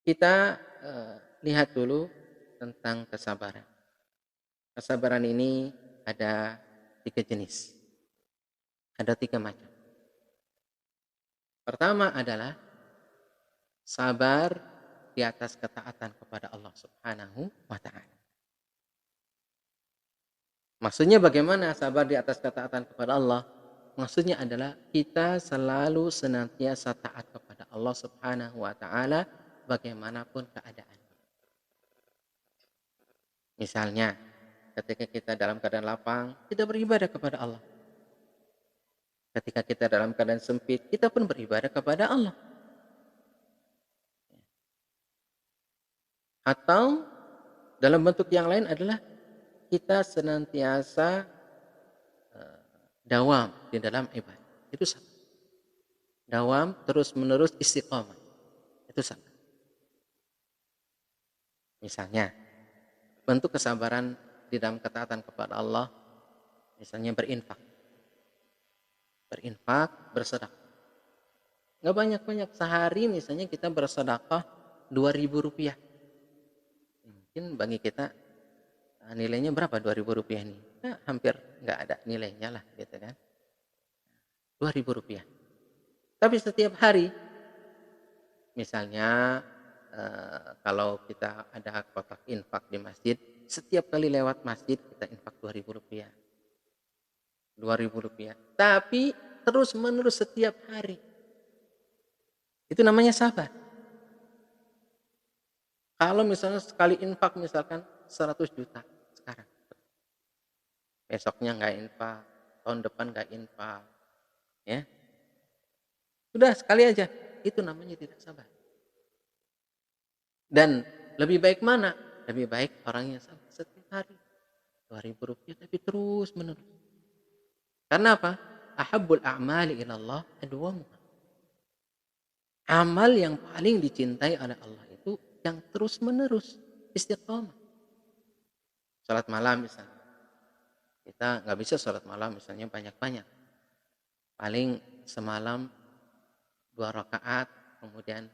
Kita lihat dulu tentang kesabaran. Kesabaran ini ada 3 jenis, ada 3 macam. Pertama adalah sabar di atas ketaatan kepada Allah Subhanahu wa taala. Maksudnya bagaimana sabar di atas ketaatan kepada Allah? Maksudnya adalah kita selalu senantiasa taat kepada Allah Subhanahu wa taala bagaimanapun keadaan. Misalnya, ketika kita dalam keadaan lapang, kita beribadah kepada Allah. Ketika kita dalam keadaan sempit, kita pun beribadah kepada Allah. Atau dalam bentuk yang lain adalah kita senantiasa dawam di dalam ibadah. Itu sabar. Dawam terus-menerus istiqamah. Itu sabar. Misalnya, bentuk kesabaran di dalam ketaatan kepada Allah, misalnya berinfak. Berinfak, bersedekah. Nggak banyak-banyak, sehari misalnya kita bersedekah Rp2.000. Mungkin bagi kita nilainya berapa Rp2.000 ini? Nah, hampir nggak ada nilainya lah gitu kan. Rp2.000. Tapi setiap hari, misalnya kalau kita ada kotak infak di masjid, setiap kali lewat masjid kita infak Rp2.000. Rp2.000. Tapi terus menerus setiap hari. Itu namanya sabar. Kalau misalnya sekali infak misalkan 100 juta sekarang. Besoknya nggak infak, tahun depan nggak infak. Ya. Sudah sekali aja. Itu namanya tidak sabar. Dan lebih baik mana? Lebih baik orang yang sabar setiap hari. Rp2.000 tapi terus menerus. Karena apa? Ahabbul a'mali ilallah adwamuha. Amal yang paling dicintai oleh Allah itu yang terus menerus istiqomah. Salat malam misalnya. Kita nggak bisa salat malam misalnya banyak-banyak. Paling semalam 2 rakaat, kemudian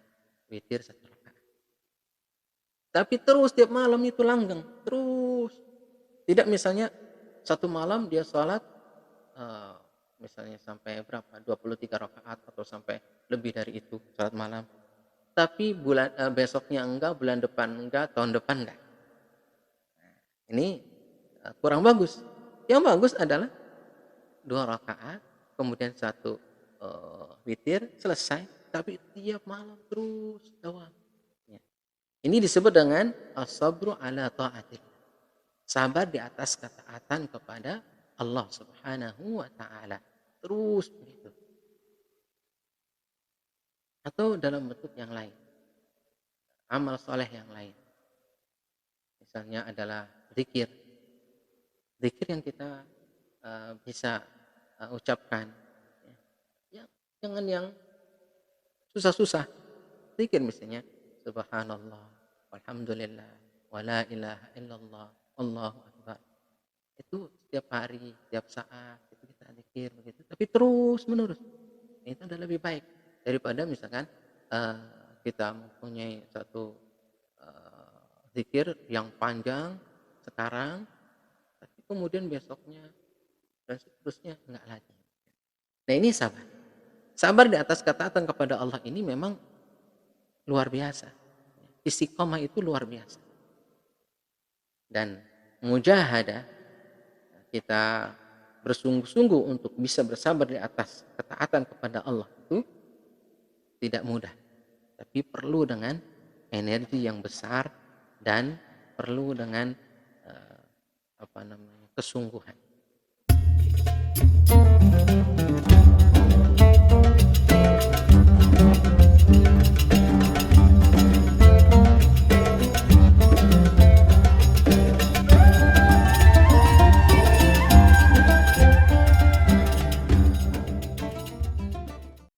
witir 1 rakaat. Tapi terus tiap malam itu langgeng, terus. Tidak misalnya satu malam dia sholat misalnya sampai berapa? 23 rakaat atau sampai lebih dari itu sholat malam. Tapi besoknya enggak, bulan depan enggak, tahun depan enggak. Ini kurang bagus. Yang bagus adalah 2 rakaat, kemudian 1 witir, selesai. Tapi tiap malam terus dawam. Ya. Ini disebut dengan as-sabru ala ta'atillah. Sabar di atas ketaatan kepada Allah Subhanahu wa taala. Terus begitu. Atau dalam bentuk yang lain. Amal soleh yang lain. Misalnya adalah zikir. Zikir yang kita bisa ucapkan. Ya, jangan yang susah-susah. Zikir misalnya subhanallah, walhamdulillah, wala ilaha illallah, Allahu akbar. Itu setiap hari, setiap saat itu kita zikir begitu. Tapi terus menerus. Itu adalah lebih baik daripada misalkan kita mempunyai satu zikir yang panjang sekarang, tapi kemudian besoknya dan seterusnya enggak lagi. Nah ini sabar. Sabar di atas ketaatan kepada Allah ini memang luar biasa. Istiqomah itu luar biasa. Dan mujahadah, kita bersungguh-sungguh untuk bisa bersabar di atas ketaatan kepada Allah itu tidak mudah. Tapi perlu dengan energi yang besar dan perlu dengan kesungguhan.